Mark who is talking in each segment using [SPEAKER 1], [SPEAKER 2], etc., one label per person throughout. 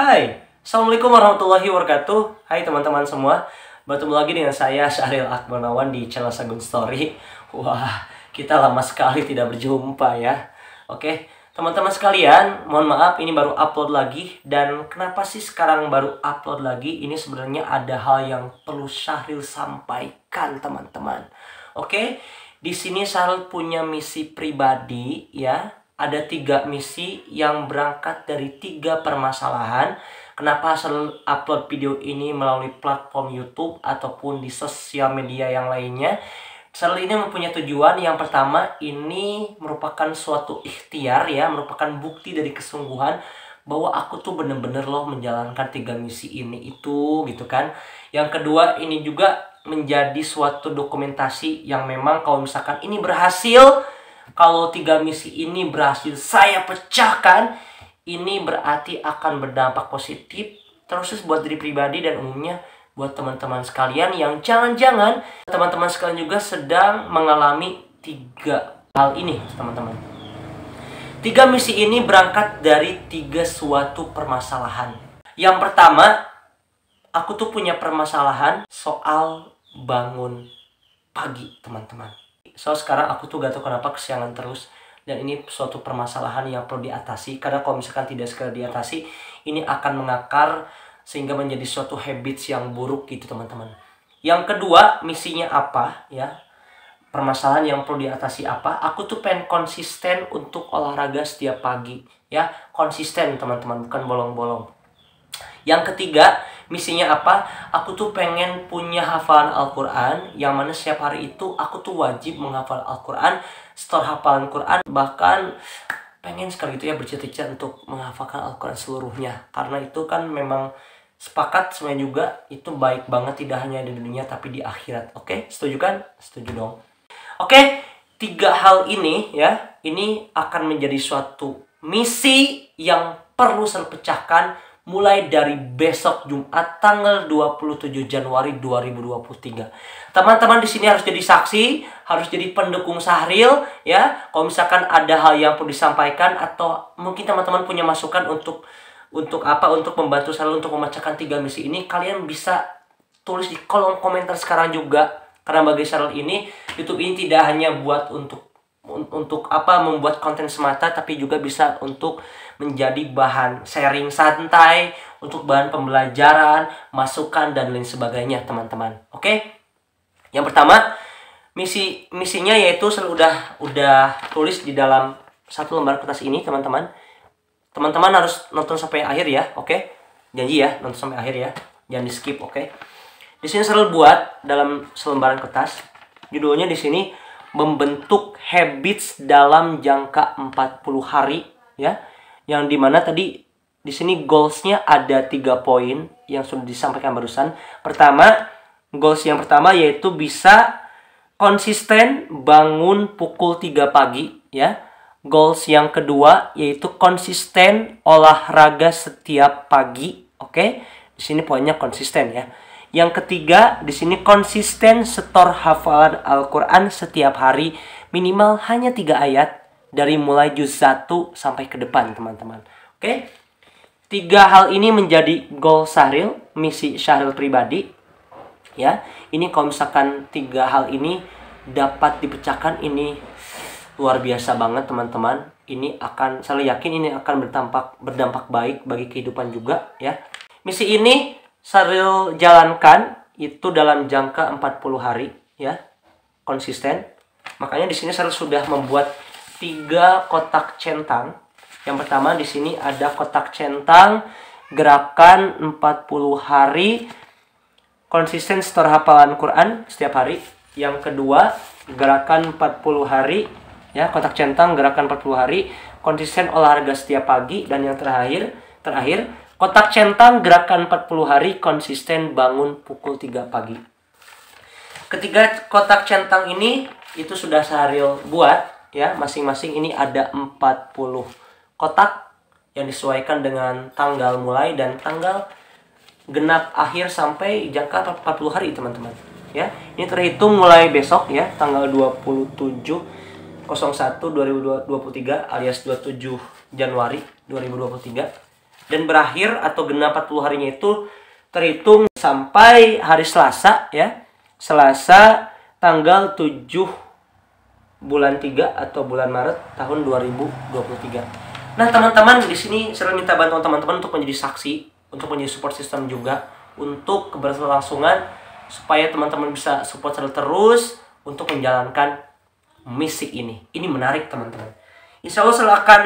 [SPEAKER 1] Hai, Assalamualaikum warahmatullahi wabarakatuh. Hai teman-teman semua, bertemu lagi dengan saya Syahril Akbarnawan di channel Sagun Story. Wah, kita lama sekali tidak berjumpa ya. Oke, teman-teman sekalian, mohon maaf ini baru upload lagi. Dan kenapa sih sekarang baru upload lagi? Ini sebenarnya ada hal yang perlu Syahril sampaikan teman-teman. Oke, di sini Syahril punya misi pribadi ya. Ada 3 misi yang berangkat dari 3 permasalahan. Kenapa Syahril upload video ini melalui platform YouTube ataupun di sosial media yang lainnya? Syahril ini mempunyai tujuan. Yang pertama, ini merupakan suatu ikhtiar ya, merupakan bukti dari kesungguhan bahwa aku tuh bener-bener loh menjalankan 3 misi ini itu gitu kan. Yang kedua, ini juga menjadi suatu dokumentasi yang memang kalau misalkan ini berhasil, kalau 3 misi ini berhasil saya pecahkan, ini berarti akan berdampak positif terus buat diri pribadi dan umumnya buat teman-teman sekalian yang jangan-jangan teman-teman sekalian juga sedang mengalami 3 hal ini teman-teman. 3 misi ini berangkat dari 3 suatu permasalahan. Yang pertama, aku tuh punya permasalahan soal bangun pagi teman-teman. So sekarang aku tuh gak tahu kenapa kesiangan terus. Dan ini suatu permasalahan yang perlu diatasi. Karena kalau misalkan tidak segera diatasi, ini akan mengakar sehingga menjadi suatu habits yang buruk gitu teman-teman. Yang kedua, misinya apa ya? Permasalahan yang perlu diatasi apa? Aku tuh pengen konsisten untuk olahraga setiap pagi ya. Konsisten teman-teman, bukan bolong-bolong. Yang ketiga, misinya apa? Aku tuh pengen punya hafalan Al-Quran, yang mana setiap hari itu aku tuh wajib menghafal Al-Quran, store hafalan Quran. Bahkan pengen sekali itu ya bercita-cita untuk menghafalkan Al-Quran seluruhnya. Karena itu kan memang sepakat semuanya juga, itu baik banget tidak hanya di dunia tapi di akhirat. Oke, setuju kan? Setuju dong. Oke, 3 hal ini ya, ini akan menjadi suatu misi yang perlu saya pecahkan mulai dari besok Jumat tanggal 27 Januari 2023. Teman-teman di sini harus jadi saksi, harus jadi pendukung Syahril ya. Kalau misalkan ada hal yang perlu disampaikan atau mungkin teman-teman punya masukan untuk apa? Untuk membantu Syahril untuk memecahkan 3 misi ini, kalian bisa tulis di kolom komentar sekarang juga. Karena bagi Syahril ini, YouTube ini tidak hanya buat untuk apa membuat konten semata, tapi juga bisa untuk menjadi bahan sharing santai, untuk bahan pembelajaran, masukan dan lain sebagainya teman-teman. Oke? Yang pertama, misinya yaitu udah tulis di dalam 1 lembar kertas ini teman-teman. Teman-teman harus nonton sampai akhir ya, oke? Janji ya, nonton sampai akhir ya. Jangan di skip, oke? Di sini Syahril buat dalam selembaran kertas. Judulnya di sini membentuk habits dalam jangka 40 hari ya. Yang dimana tadi di sini goalsnya ada 3 poin yang sudah disampaikan barusan. Pertama, goals yang pertama yaitu bisa konsisten bangun pukul 3 pagi ya. Goals yang kedua yaitu konsisten olahraga setiap pagi. Oke? Di sini poinnya konsisten ya. Yang ketiga, di sini konsisten setor hafalan Al-Quran setiap hari minimal hanya 3 ayat dari mulai juz 1 sampai ke depan teman-teman. Oke? 3 hal ini menjadi goal Syahril, misi Syahril pribadi. Ya, ini kalau misalkan 3 hal ini dapat dipecahkan, ini luar biasa banget teman-teman. Ini akan, saya yakin ini akan berdampak baik bagi kehidupan juga ya. Misi ini Syahril jalankan itu dalam jangka 40 hari ya, konsisten. Makanya di sini Syahril sudah membuat 3 kotak centang. Yang pertama di sini ada kotak centang gerakan 40 hari konsisten setor hafalan Quran setiap hari. Yang kedua, gerakan 40 hari ya, kotak centang gerakan 40 hari konsisten olahraga setiap pagi. Dan yang terakhir kotak centang gerakan 40 hari konsisten bangun pukul 3 pagi. Ketiga kotak centang ini itu sudah Syahril buat ya. Masing-masing ini ada 40 kotak yang disesuaikan dengan tanggal mulai dan tanggal genap akhir sampai jangka 40 hari teman-teman ya. Ini terhitung mulai besok ya, tanggal 27/01/2023 alias 27 Januari 2023. Dan berakhir atau genap 40 harinya itu terhitung sampai hari Selasa ya. Selasa tanggal 7 bulan 3 atau bulan Maret tahun 2023. Nah, teman-teman, di sini saya minta bantuan teman-teman untuk menjadi saksi, untuk menjadi support system juga untuk keberlangsungan supaya teman-teman bisa support saya terus untuk menjalankan misi ini. Ini menarik, teman-teman. Insya Allah saya akan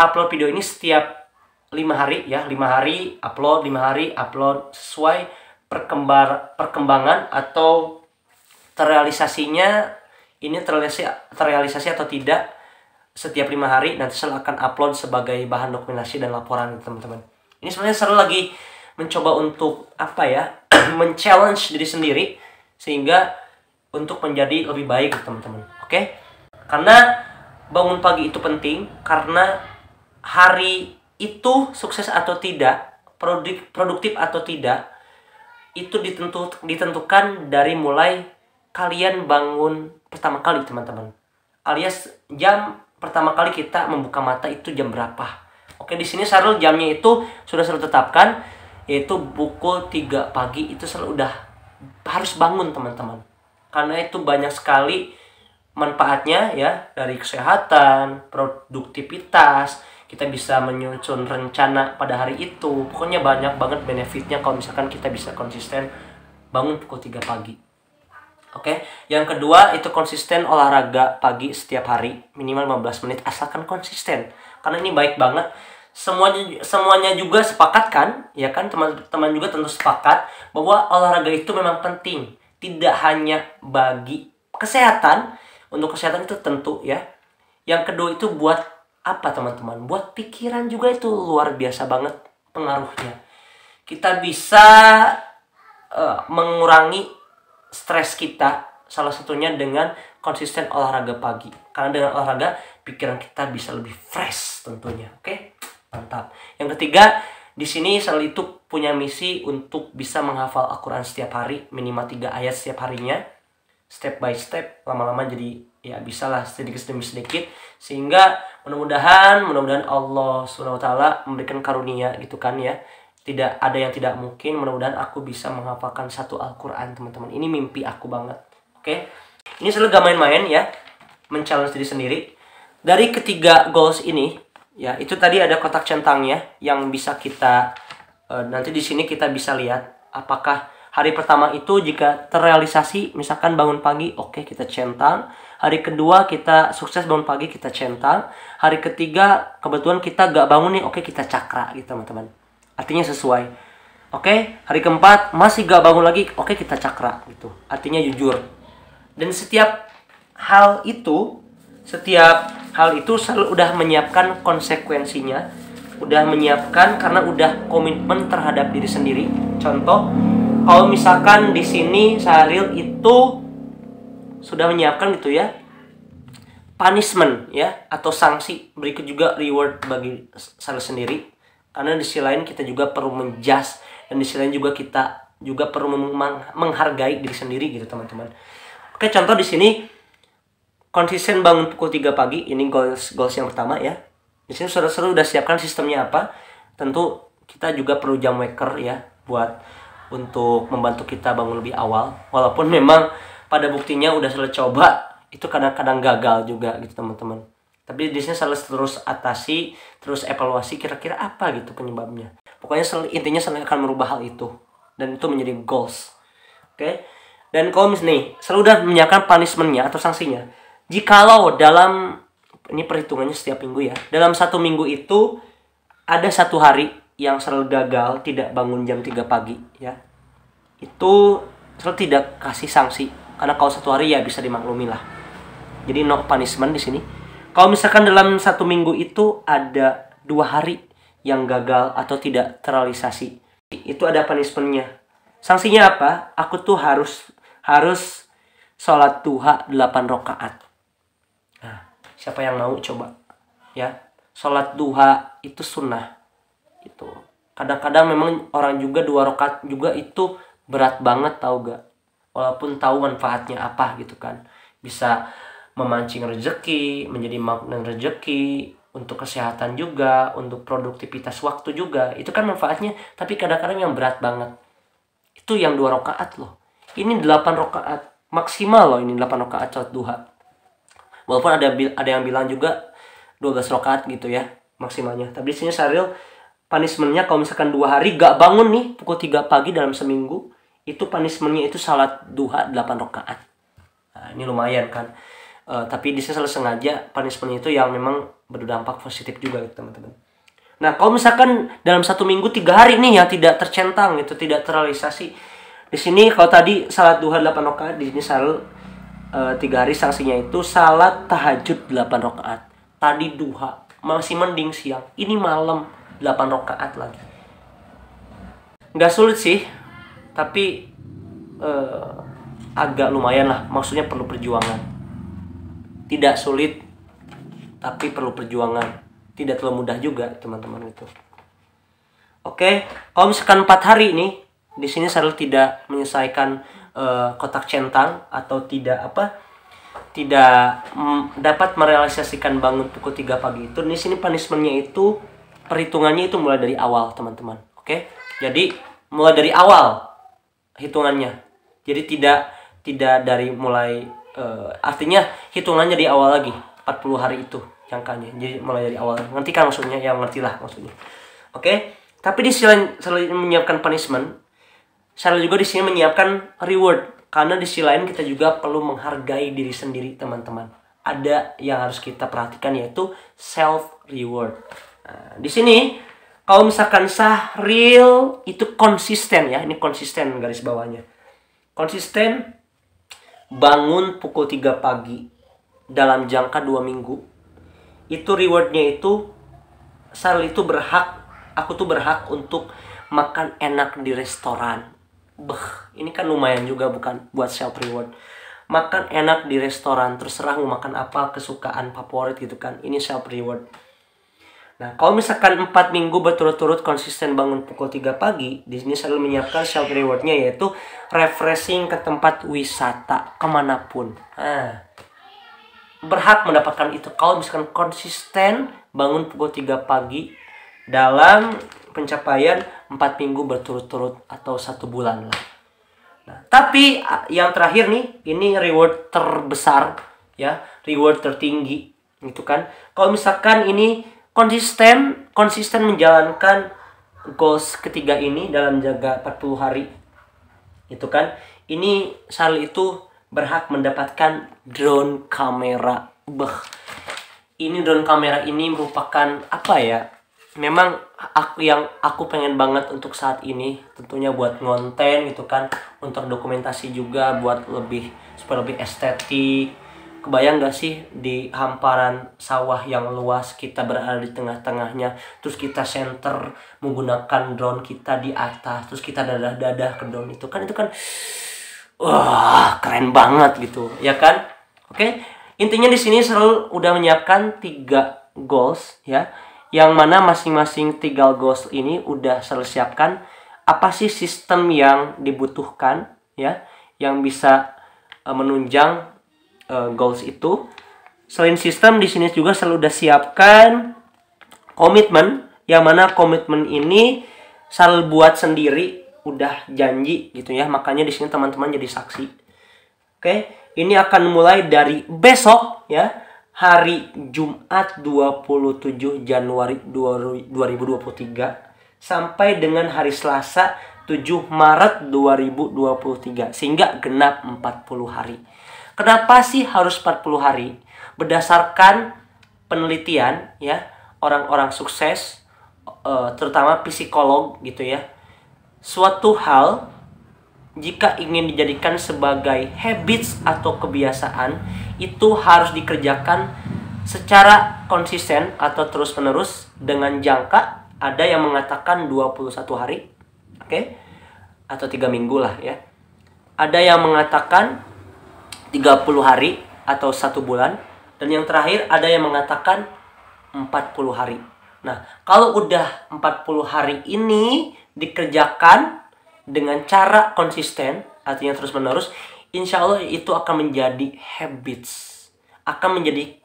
[SPEAKER 1] upload video ini setiap 5 hari ya, 5 hari upload, 5 hari upload sesuai perkembangan atau terrealisasinya, ini terrealisasi atau tidak setiap 5 hari. Nanti saya akan upload sebagai bahan dokumentasi dan laporan, teman-teman. Ini sebenarnya saya lagi mencoba untuk men-challenge diri sendiri sehingga untuk menjadi lebih baik, teman-teman. Oke? Karena bangun pagi itu penting, karena hari itu sukses atau tidak, produktif atau tidak, itu ditentukan dari mulai kalian bangun pertama kali, teman-teman. Alias jam pertama kali kita membuka mata itu jam berapa. Oke, di sini Sarul jamnya itu sudah selalu tetapkan, yaitu pukul 3 pagi itu selalu udah harus bangun, teman-teman. Karena itu banyak sekali manfaatnya ya, dari kesehatan, produktivitas, kita bisa menyusun rencana pada hari itu. Pokoknya banyak banget benefitnya kalau misalkan kita bisa konsisten bangun pukul 3 pagi. Oke, yang kedua itu konsisten olahraga pagi setiap hari minimal 15 menit, asalkan konsisten. Karena ini baik banget. Semuanya juga sepakat kan? Ya kan, teman-teman juga tentu sepakat bahwa olahraga itu memang penting. Tidak hanya bagi kesehatan, untuk kesehatan itu tentu ya. Yang kedua itu buat apa, teman-teman? Buat pikiran juga itu luar biasa banget pengaruhnya. Kita bisa mengurangi stres kita, salah satunya dengan konsisten olahraga pagi. Karena dengan olahraga pikiran kita bisa lebih fresh tentunya. Oke? Mantap. Yang ketiga, di sini selalu itu punya misi untuk bisa menghafal Al-Qur'an setiap hari, minimal 3 ayat setiap harinya. Step by step, lama-lama jadi ya bisalah sedikit demi sedikit, sehingga mudah-mudahan Allah SWT memberikan karunia gitu kan ya. Tidak ada yang tidak mungkin. Mudah-mudahan aku bisa menghafalkan 1 Al-Quran, teman-teman. Ini mimpi aku banget. Oke? Ini selalu gak main-main ya. Men-challenge diri sendiri. Dari ketiga goals ini, ya itu tadi ada kotak centangnya yang bisa kita nanti di sini kita bisa lihat apakah hari pertama itu jika terrealisasi, misalkan bangun pagi, oke, kita centang. Hari kedua kita sukses bangun pagi, kita centang. Hari ketiga kebetulan kita gak bangun nih, oke, kita cakra gitu, teman-teman. Artinya sesuai. Oke, hari keempat masih gak bangun lagi, oke, kita cakra gitu. Artinya jujur. Dan setiap hal itu selalu udah menyiapkan konsekuensinya, udah menyiapkan karena udah komitmen terhadap diri sendiri. Contoh, kalau misalkan di sini Syahril itu sudah menyiapkan gitu ya, punishment ya atau sanksi, berikut juga reward bagi Syahril sendiri. Karena di sisi lain kita juga perlu menjudge, dan di sisi lain juga kita juga perlu menghargai diri sendiri gitu, teman-teman. Oke, contoh di sini konsisten bangun pukul 3 pagi, ini goals yang pertama ya. Di sini sudah siapkan sistemnya apa. Tentu kita juga perlu jam waker ya untuk membantu kita bangun lebih awal. Walaupun memang pada buktinya udah selalu coba, itu kadang-kadang gagal juga gitu, teman-teman. Tapi di sini selalu terus atasi, terus evaluasi kira-kira apa gitu penyebabnya. Pokoknya intinya selalu akan merubah hal itu, dan itu menjadi goals. Oke? Dan kalau misalnya selalu udah menyiapkan punishment-nya atau sanksinya. Jikalau dalam, ini perhitungannya setiap minggu ya, dalam 1 minggu itu ada 1 hari yang selalu gagal tidak bangun jam 3 pagi ya, itu selalu tidak kasih sanksi. Karena kalau 1 hari ya bisa dimaklumi lah. Jadi no punishment di sini. Kalau misalkan dalam 1 minggu itu ada 2 hari yang gagal atau tidak terrealisasi, itu ada punishment-nya. Sanksinya apa? Aku tuh harus sholat duha 8 rakaat. Nah, siapa yang mau coba? Ya, sholat duha itu sunnah. Itu kadang-kadang memang orang juga 2 rakaat juga itu berat banget, tahu gak? Walaupun tahu manfaatnya apa gitu kan. Bisa memancing rezeki, menjadi magnet rezeki, untuk kesehatan juga, untuk produktivitas waktu juga. Itu kan manfaatnya, tapi kadang-kadang yang berat banget. Itu yang 2 rakaat loh. Ini 8 rakaat. Maksimal loh ini 8 rakaat salat duha. Walaupun ada yang bilang juga 12 rakaat gitu ya maksimalnya. Tapi di sini Syahril punishmentnya kalau misalkan 2 hari gak bangun nih pukul 3 pagi dalam seminggu, itu punishmentnya itu salat duha 8 rakaat. Nah, ini lumayan kan. Tapi di sini selalu sengaja punishment itu yang memang berdampak positif juga gitu teman-teman. Nah kalau misalkan dalam 1 minggu 3 hari nih yang tidak tercentang gitu, tidak terrealisasi, di sini kalau tadi salat duha 8 rakaat, di sini selalu 3 hari sanksinya itu salat tahajud 8 rakaat. Tadi duha masih mending siang, ini malam 8 rakaat lagi. Nggak sulit sih, tapi agak lumayan lah, maksudnya perlu perjuangan. Tidak sulit, tapi perlu perjuangan. Tidak terlalu mudah juga, teman-teman itu. Oke, kalau misalkan 4 hari ini, di sini Syahril tidak menyelesaikan kotak centang atau tidak dapat merealisasikan bangun pukul 3 pagi itu. Di sini punishmentnya itu perhitungannya itu mulai dari awal, teman-teman. Oke, jadi mulai dari awal hitungannya. Jadi tidak dari mulai artinya hitungannya di awal lagi 40 hari itu jangkanya. Jadi mulai dari awal. Ngerti kan maksudnya? Ya ngerti lah maksudnya. Oke. Tapi di selain menyiapkan punishment, Syahril juga di sini menyiapkan reward. Karena di sisi lain kita juga perlu menghargai diri sendiri, teman-teman. Ada yang harus kita perhatikan yaitu self reward. Nah, di sini kalau misalkan Syahril itu konsisten ya, ini konsisten garis bawahnya. Konsisten bangun pukul 3 pagi dalam jangka 2 minggu. Itu rewardnya itu Syahril itu aku tuh berhak untuk makan enak di restoran. Ini kan lumayan juga bukan buat self reward. Makan enak di restoran, terserah mau makan apa, kesukaan favorit gitu kan. Ini self reward. Nah, kalau misalkan 4 minggu berturut-turut konsisten bangun pukul 3 pagi, di sini Syahril menyiapkan self rewardnya yaitu refreshing ke tempat wisata kemanapun. Nah, berhak mendapatkan itu kalau misalkan konsisten bangun pukul 3 pagi dalam pencapaian 4 minggu berturut-turut atau 1 bulan lah. Nah, tapi yang terakhir nih, ini reward terbesar ya, reward tertinggi gitu kan. Kalau misalkan ini konsisten menjalankan goals ketiga ini dalam jangka 40 hari itu kan, ini Syahril itu berhak mendapatkan drone kamera. Ini drone kamera ini merupakan apa ya, memang aku pengen banget untuk saat ini, tentunya buat ngonten gitu kan, untuk dokumentasi juga, buat supaya lebih estetik. Kebayang gak sih di hamparan sawah yang luas kita berada di tengah-tengahnya, terus kita center menggunakan drone kita di atas, terus kita dadah-dadah ke drone itu kan wah keren banget gitu ya kan. Oke, intinya di sini Syahril udah menyiapkan 3 goals ya, yang mana masing-masing 3 goals ini udah Syahril siapkan apa sih sistem yang dibutuhkan ya, yang bisa menunjang goals itu. Selain sistem, di sini juga selalu udah siapkan komitmen, yang mana komitmen ini Syahril buat sendiri, udah janji gitu ya. Makanya di sini teman-teman jadi saksi. Oke, ini akan mulai dari besok ya, hari Jumat 27 Januari 2023 sampai dengan hari Selasa 7 Maret 2023, sehingga genap 40 hari. Kenapa sih harus 40 hari? Berdasarkan penelitian ya, orang-orang sukses, terutama psikolog gitu ya, suatu hal jika ingin dijadikan sebagai habits atau kebiasaan, itu harus dikerjakan secara konsisten atau terus-menerus dengan jangka, ada yang mengatakan 21 hari, oke, atau 3 minggu lah ya. Ada yang mengatakan 30 hari atau 1 bulan. Dan yang terakhir ada yang mengatakan 40 hari. Nah, kalau udah 40 hari ini dikerjakan dengan cara konsisten, artinya terus menerus, insya Allah itu akan menjadi habits, akan menjadi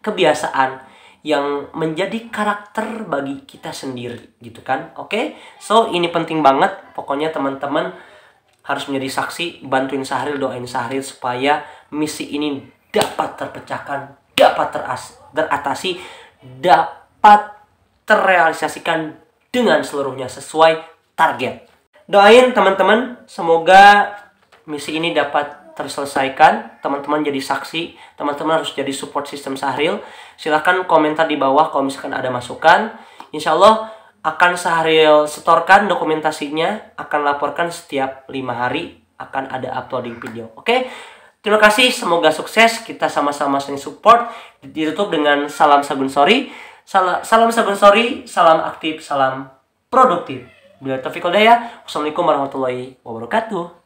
[SPEAKER 1] kebiasaan yang menjadi karakter bagi kita sendiri gitu kan. Oke, so ini penting banget. Pokoknya teman-teman harus menjadi saksi, bantuin Syahril, doain Syahril supaya misi ini dapat terpecahkan, dapat teratasi, dapat terrealisasikan dengan seluruhnya sesuai target. Doain teman-teman, semoga misi ini dapat terselesaikan. Teman-teman jadi saksi, teman-teman harus jadi support sistem Syahril. Silahkan komentar di bawah kalau misalkan ada masukan. Insya Allah akan Syahril setorkan dokumentasinya, akan laporkan setiap 5 hari akan ada uploading video. Oke, terima kasih, semoga sukses. Kita sama-sama saling support. Ditutup dengan salam Sagun Story. Salam Sagun Story, salam aktif, salam produktif. Bila taufiq wal hidayah. Wassalamualaikum warahmatullahi wabarakatuh.